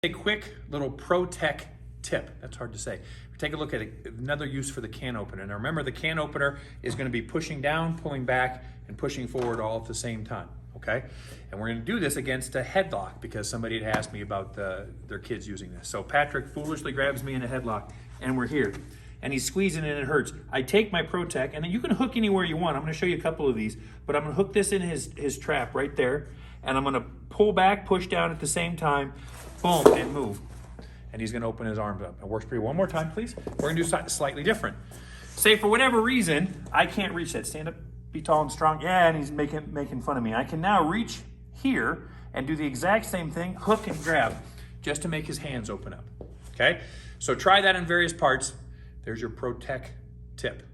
A quick little Protek tip. That's hard to say. Take a look at another use for the can opener. Now remember, the can opener is going to be pushing down, pulling back, and pushing forward all at the same time, okay? And we're going to do this against a headlock because somebody had asked me about their kids using this. So Patrick foolishly grabs me in a headlock, and we're here. And he's squeezing and it hurts. I take my Protek, and you can hook anywhere you want. I'm going to show you a couple of these, but I'm going to hook this in his trap right there, and I'm going to pull back, push down at the same time, boom, and move. And he's gonna open his arms up. It works pretty well. One more time, please. We're gonna do something slightly different. Say for whatever reason, I can't reach that. Stand up, be tall and strong. Yeah, and he's making fun of me. I can now reach here and do the exact same thing, hook and grab, just to make his hands open up, okay? So try that in various parts. There's your Protek tip.